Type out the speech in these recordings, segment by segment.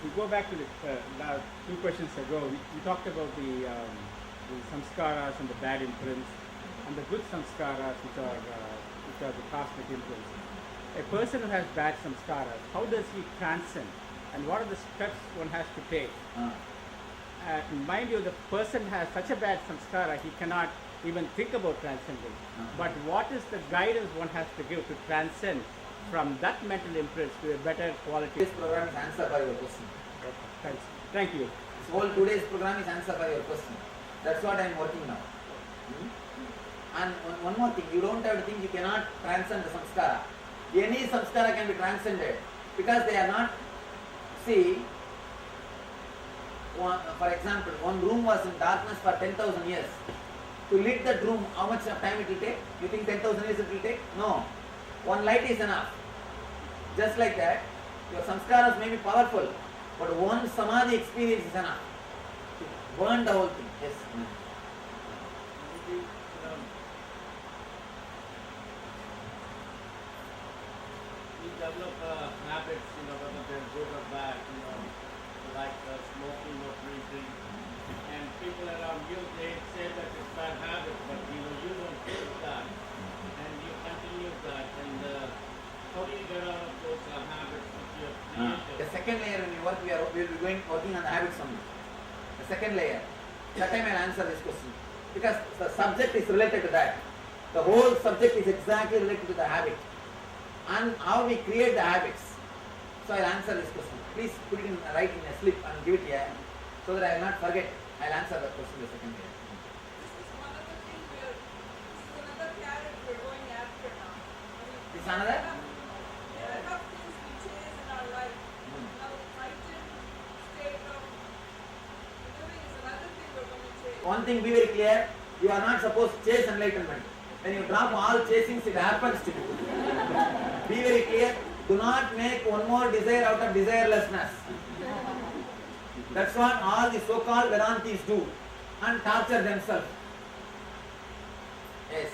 we go back to the two questions ago. We talked about the samskaras and the bad imprints, and the good samskaras, which are the cosmic imprints. A person who has bad samskaras, how does he transcend, and what are the steps one has to take? Mind you, the person has such a bad samskara, he cannot even think about transcending. But what is the guidance one has to give to transcend from that mental imprint to a better quality? This program is answered by your question. Okay, thanks. Thank you. This whole today's program is answered by your question. That's what I am working now. And one more thing, you don't have to think you cannot transcend the samskara. Any samskara can be transcended because they are not. See, for example, one room was in darkness for 10,000 years. To lit that room, how much time it will take? You think 10,000 years it will take? No. One light is enough. Just like that, your samskaras may be powerful, but one samadhi experience is enough to burn the whole thing. Yes. You develop habits, whether they're good or bad, like smoking or drinking, and people around you, they say that it's bad habit, but you don't feel that, and you continue that, and how do you get out of those habits which you have created? The second layer when you work, we will be working on the habits only. The second layer. That time I will answer this question. Because the subject is related to that. The whole subject is exactly related to the habit. And how we create the habits. So I will answer this question. Please put it write in a slip and give it here, so that I will not forget. I will answer that question the second layer. This is another carrot we're going after now. This is another? There are things we chase in our life. Now, heightened state of living is another thing we're going to chase. One thing be very clear, you are not supposed to chase enlightenment. When you drop all chasings, it happens to you. Be very clear, do not make one more desire out of desirelessness. That's what all the so-called Vedantis do, and torture themselves. Yes.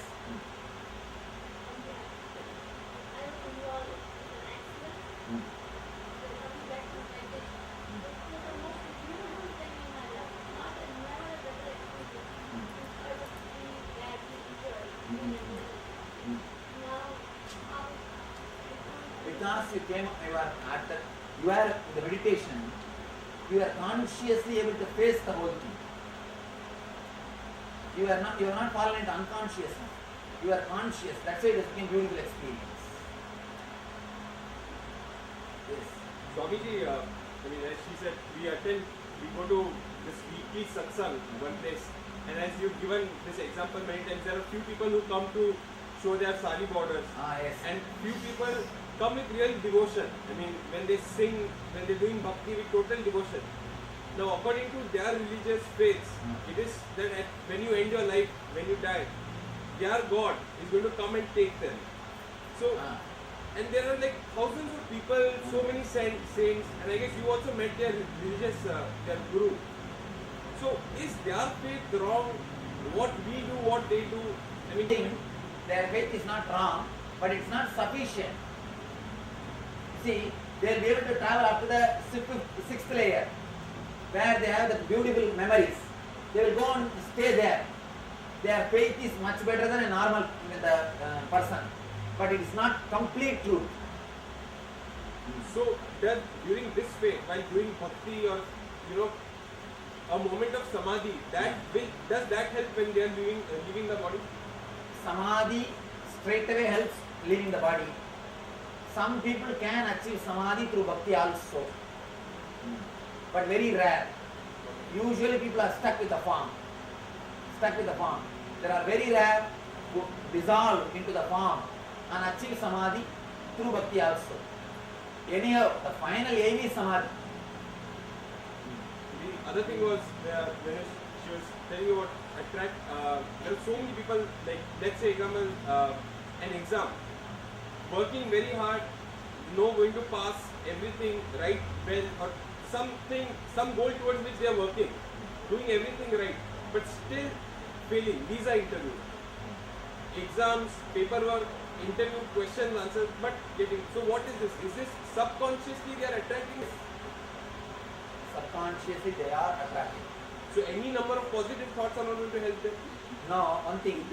Because you came, you are in the meditation, you are consciously able to face the whole thing. You are not fallen into unconsciousness. You are conscious. That's why it has become beautiful experience. Yes. Swamiji, as she said, we go to this weekly satsang, one place, and as you've given this example many times, there are few people who come to show their sari borders, Yes. and few people come with real devotion. When they sing, when they're doing bhakti with total devotion. Now, according to their religious faiths, it is that when you end your life, when you die, their God is going to come and take them. So, and there are like thousands of people, so many saints, and I guess you also met their religious, their guru. So, is their faith wrong? What we do, what they do? Their faith is not wrong, but it's not sufficient. See, they will be able to travel up to the sixth layer, where they have the beautiful memories. They will go and stay there. Their faith is much better than a normal person, but it is not complete truth. So, that during this faith, while doing bhakti or a moment of samadhi, does that help when they are leaving the body? Samadhi straight away helps leaving the body. Some people can achieve samadhi through bhakti also, but very rare. Usually people are stuck with the form. There are very rare who dissolve into the form and achieve samadhi through bhakti also. Anyhow, the final aim is samadhi. The other thing was when she was telling you about attract. There are so many people, like let's say example, an exam, working very hard, going to pass everything right well, or something, some goal towards which they are working, doing everything right, but still failing. These are interviews, exams, paperwork, interview, questions, answers, but getting. So what is this? Is this subconsciously they are attracting? unconsciously they are attracting. So any number of positive thoughts are not going to help them. Now, one thing,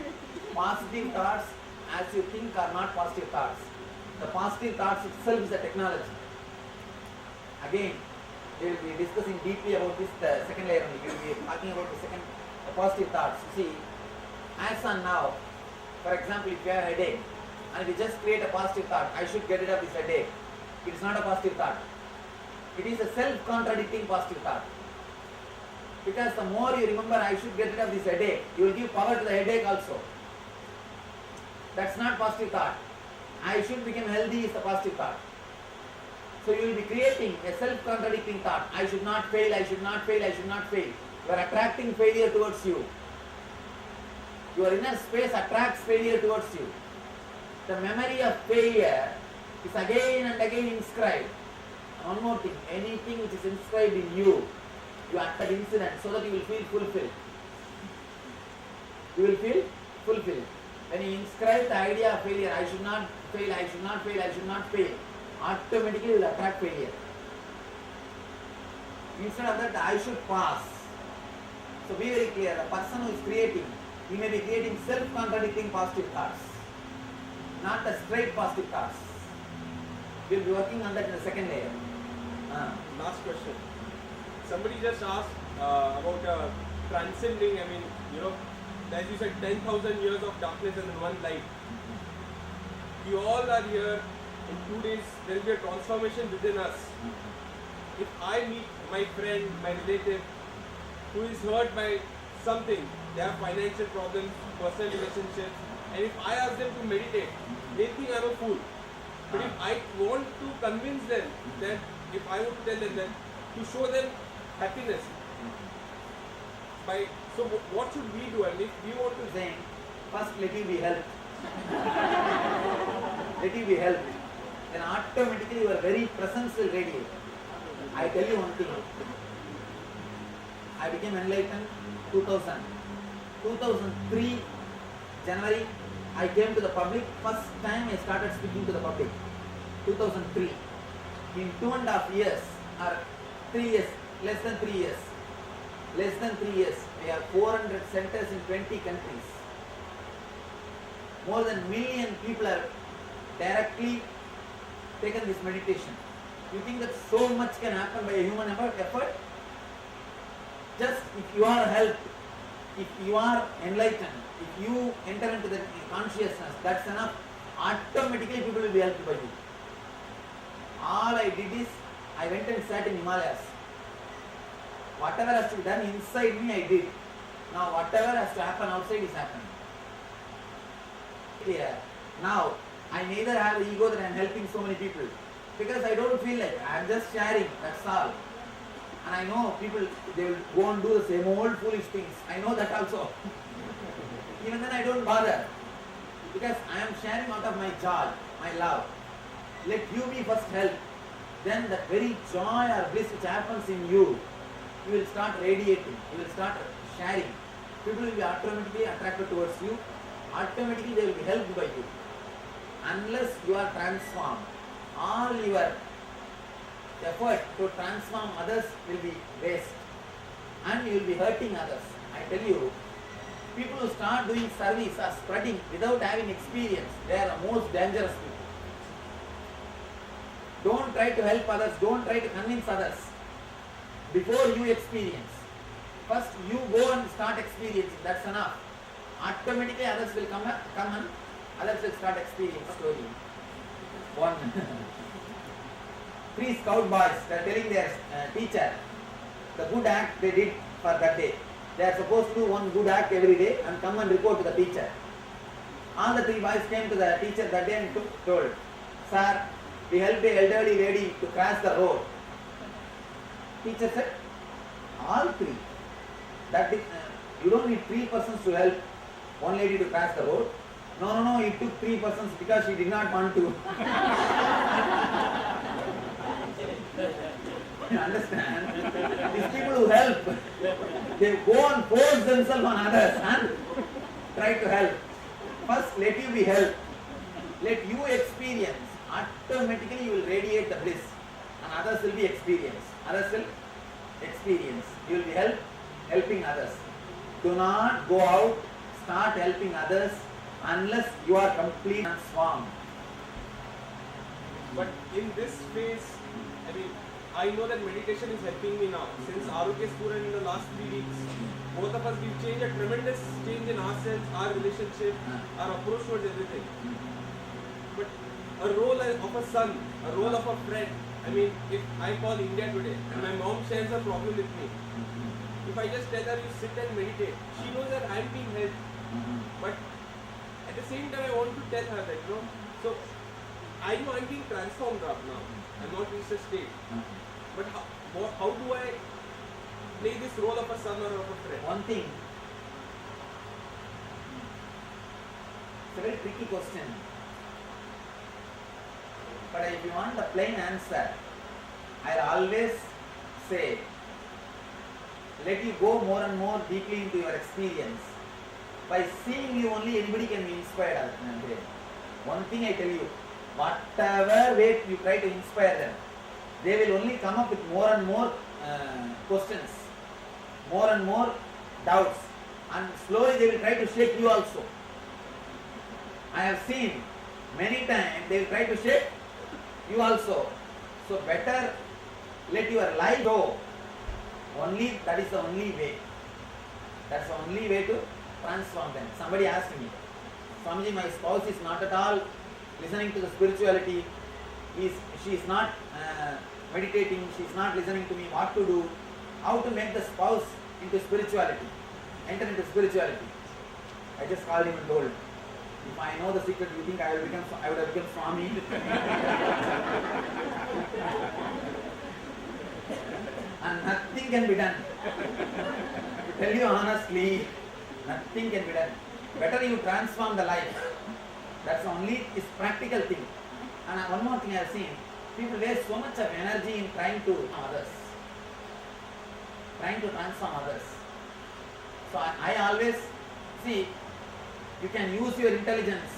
positive thoughts as you think are not positive thoughts. The positive thoughts itself is a technology. Again, we will be discussing deeply about this, the second layer only. We will be talking about the positive thoughts. See, as on now, for example, if you have a headache, and we just create a positive thought, I should get rid of this headache. It is not a positive thought. It is a self-contradicting positive thought. Because the more you remember, I should get rid of this headache, you will give power to the headache also. That's not positive thought. I should become healthy is the positive thought. So you will be creating a self-contradicting thought. I should not fail, I should not fail, I should not fail. You are attracting failure towards you. Your inner space attracts failure towards you. The memory of failure is again and again inscribed. One more thing, anything which is inscribed in you, you act that incident so that you will feel fulfilled. You will feel fulfilled. When you inscribe the idea of failure, I should not fail, I should not fail, I should not fail, automatically you will attract failure. Instead of that, I should pass. So be very clear, the person who is creating, he may be creating self-contradicting positive thoughts, not the straight positive thoughts. We will be working on that in the second layer. Last question. Somebody just asked about transcending, as you said, 10,000 years of darkness and then one light. We all are here. In 2 days, there will be a transformation within us. If I meet my friend, my relative, who is hurt by something, they have financial problems, personal relationships, and if I ask them to meditate, they think I'm a fool. But if I want to convince them that, if I would tell them that, to show them happiness, so what should we do? And if we want to Saying, first let you be helped. Let you be helped. Then automatically your very presence will radiate. I tell you one thing. I became enlightened 2000. 2003 January, I came to the public. First time I started speaking to the public. 2003. In 2.5 years, or 3 years, less than 3 years, we have 400 centers in 20 countries. More than 1 million people have directly taken this meditation. You think that so much can happen by a human effort? Just if you are helped, if you are enlightened, if you enter into the consciousness, that's enough. Automatically people will be helped by you. All I did is, I went and sat in Himalayas. Whatever has to be done inside me, I did. Now whatever has to happen outside is happening. Clear. Now, I neither have the ego that I am helping so many people. Because I don't feel like I am just sharing, that's all. And I know people, they will go and do the same old foolish things. I know that also. Even then I don't bother. Because I am sharing out of my joy, my love. Let you be first helped. Then that very joy or bliss which happens in you, you will start radiating, you will start sharing. People will be automatically attracted towards you. Automatically they will be helped by you. Unless you are transformed, all your effort to transform others will be waste. And you will be hurting others. I tell you, people who start doing service or spreading without having experience, they are the most dangerous people. Don't try to help others, don't try to convince others before you experience. First you go and start experiencing, that's enough. Automatically others will come and others will start experiencing slowly. One. 3 scout boys, they are telling their teacher the good act they did for that day. They are supposed to do one good act every day and come and report to the teacher. All the 3 boys came to the teacher that day and told, "Sir, we helped an elderly lady to cross the road." Teacher said, "All 3? That you don't need 3 persons to help one lady to cross the road." No, it took 3 persons because she did not want to. You understand? These people who help, they go and force themselves on others and try to help. First, let you be helped. Let you experience. Automatically you will radiate the bliss and others will be experienced. Others will experience. You will be helping others. Do not go out, start helping others unless you are completely transformed. But in this phase, I mean, I know that meditation is helping me now. Since Arogya Spuran in the last 3 weeks, both of us, we've changed a tremendous change in ourselves, our relationship, our approach towards everything. But a role of a son, a role of a friend. I mean, if I call India today and my mom shares a problem with me, if I just tell her you sit and meditate, she knows that I'm being helped. But at the same time, I want to tell her that, you know, so I know I'm being transformed up now. I'm not reached a state. But how do I play this role of a son or of a friend? One thing, it's a very tricky question. But if you want the plain answer, I'll always say, let you go more and more deeply into your experience. By seeing you only, anybody can be inspired. One thing I tell you, whatever way you try to inspire them, they will only come up with more and more questions, more and more doubts, and slowly they will try to shake you also. I have seen many times they will try to shake you also. So better let your life go. Only that is the only way. That's the only way to transform them. Somebody asked me, Swamiji, my spouse is not at all listening to the spirituality. She is not meditating. She is not listening to me. What to do? How to make the spouse into spirituality? Enter into spirituality. I just called him and told, if I know the secret, you think I would have become Swami? And nothing can be done. To tell you honestly, nothing can be done. Better you transform the life. That's only is practical thing. And one more thing I have seen, people waste so much of energy in trying to transform others. So I always see, you can use your intelligence.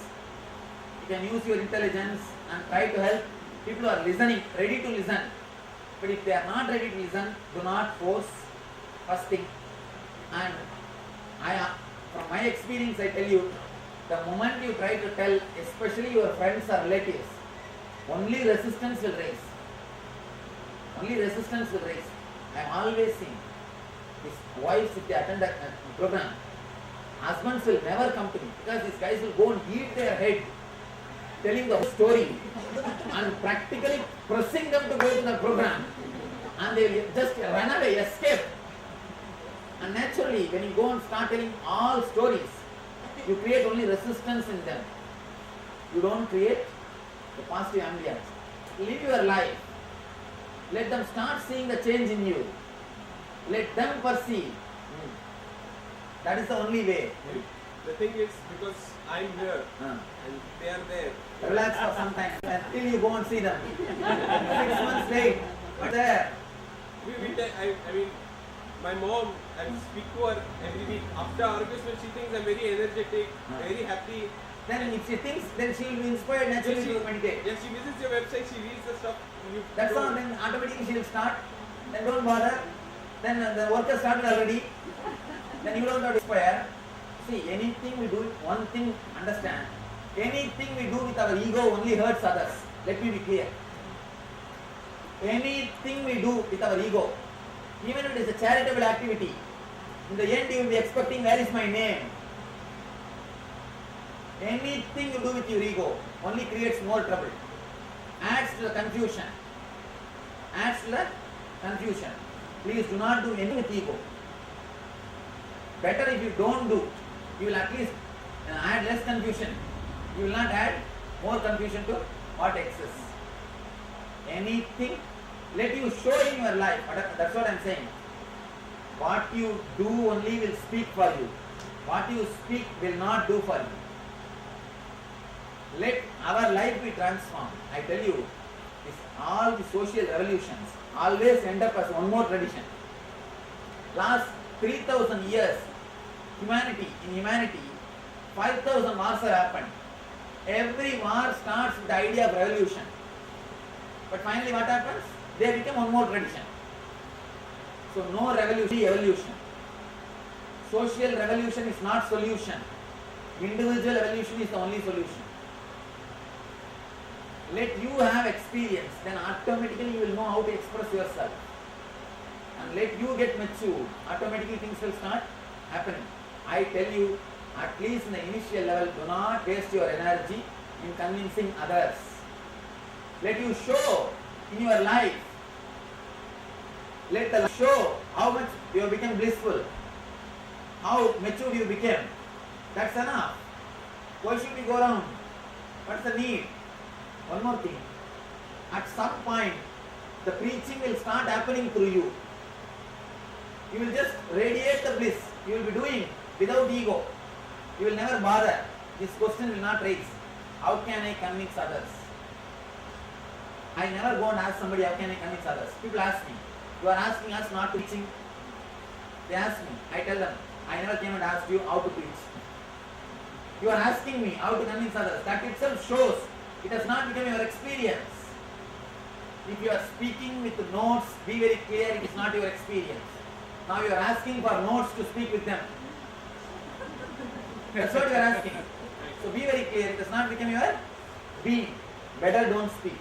You can use your intelligence and try to help people who are listening, ready to listen. But if they are not ready to listen, do not force. First thing. And from my experience, I tell you, the moment you try to tell, especially your friends or relatives, only resistance will rise. Only resistance will rise. I have always seen these wives, if they attend a program, husbands will never come to me because these guys will go and beat their head telling the whole story and practically pressing them to go to the program, and they will just run away, escape. And naturally, when you go and start telling all stories, you create only resistance in them. You don't create the positive ambience. Live your life. Let them start seeing the change in you. Let them perceive. That is the only way. The thing is, because I'm here and they are there. Relax for some time until you go and see them. 6 months late, but there. I mean, my mom, I speak to her every week. After argument, she thinks I'm very energetic, very happy. Then if she thinks, then she will be inspired naturally to meditate. Yeah, she visits your website, she reads the stuff. That's all, then automatically she will start. Then don't bother. Then the work has started already. Then you don't have to inspire. See, anything we do, one thing understand. Anything we do with our ego only hurts others. Let me be clear. Anything we do with our ego, even if it is a charitable activity, in the end you will be expecting, where is my name? Anything you do with your ego only creates more trouble. Adds to the confusion. Adds to the confusion. Please do not do anything with ego. Better if you don't do, you will at least add less confusion. You will not add more confusion to what exists. Anything, let you show in your life. That's what I am saying. What you do only will speak for you. What you speak will not do for you. Let our life be transformed. I tell you, all the social revolutions always end up as one more tradition. Last 3,000 years, in humanity, 5,000 wars have happened. Every war starts with the idea of revolution. But finally what happens? They become one more tradition. So no revolution, evolution. Social revolution is not solution. Individual evolution is the only solution. Let you have experience, then automatically you will know how to express yourself. And let you get mature, automatically things will start happening. I tell you, at least in the initial level, do not waste your energy in convincing others. Let you show in your life. Let the show how much you have become blissful, how mature you became. That's enough. Why should we go around? What's the need? One more thing. At some point, the preaching will start happening through you. You will just radiate the bliss. You will be doing without ego. You will never bother. This question will not raise. How can I convince others? I never go and ask somebody how can I convince others. People ask me. You are asking us not to preaching. They ask me. I tell them. I never came and asked you how to preach. You are asking me how to convince others. That itself shows it has not become your experience. If you are speaking with notes, be very clear it is not your experience. Now you are asking for notes to speak with them. That's what you are asking. So be very clear, it has not become your being. Better don't speak.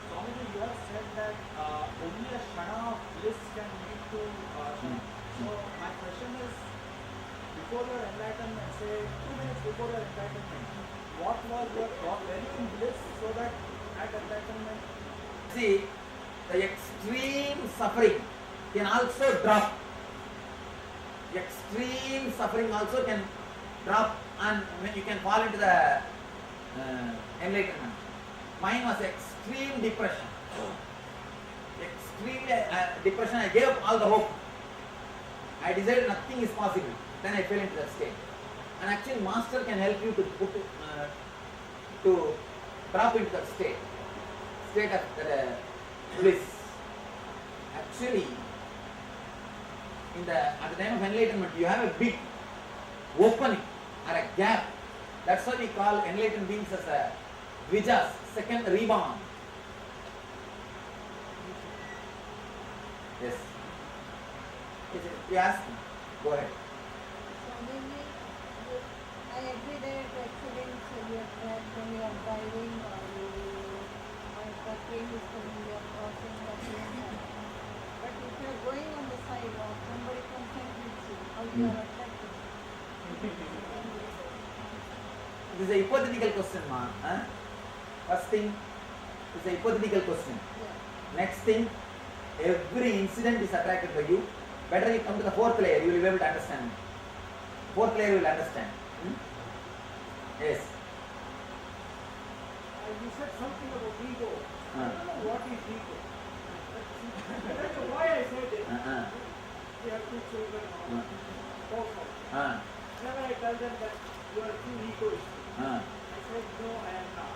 Swamiji, you have said that only a shana of bliss can lead to shana. So my question is, before your enlightenment, say 2 minutes before your enlightenment, what was your thought? Were you in bliss so that at enlightenment? See, the extreme suffering can also drop. Extreme suffering also can drop and you can fall into the enlightenment. Mine was extreme depression. Extreme depression. I gave up all the hope. I decided nothing is possible. Then I fell into that state. And actually, master can help you to drop into that state of bliss. Actually, at the time of enlightenment, you have a big opening or a gap. That's why we call enlightened beings as a Dvijas, second reborn. Yes. You ask me. Go ahead. Swamiji, I agree that accidents you have had when you are driving or the train is coming, you are crossing the train. But if you are going on the sidewalk, somebody comes and hits you, how you are attracted? This is a hypothetical question, ma. First thing, it's a hypothetical question. Yeah. Next thing, every incident is attracted by you. Better you come to the fourth layer, you will be able to understand. Fourth layer you will understand. Yes. You said something about ego. I don't know what is ego. That's why I said it. We have 2 children or 4 sons. Whenever I tell them that you are too egoistic, I said, no, I am not.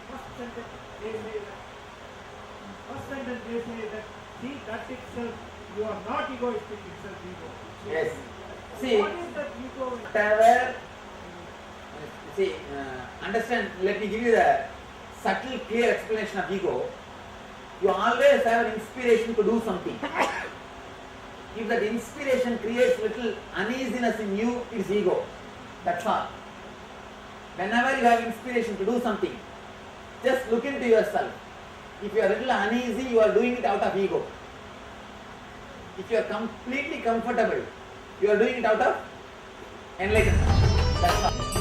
First sentence they say that, see, that itself, you are not egoistic, itself ego. Yes. See, What is that ego? whatever, see, understand, let me give you the subtle, clear explanation of ego. You always have an inspiration to do something. If that inspiration creates little uneasiness in you, it's ego. That's all. Whenever you have inspiration to do something, just look into yourself. If you are a little uneasy, you are doing it out of ego. If you are completely comfortable, you are doing it out of enlightenment. That's all.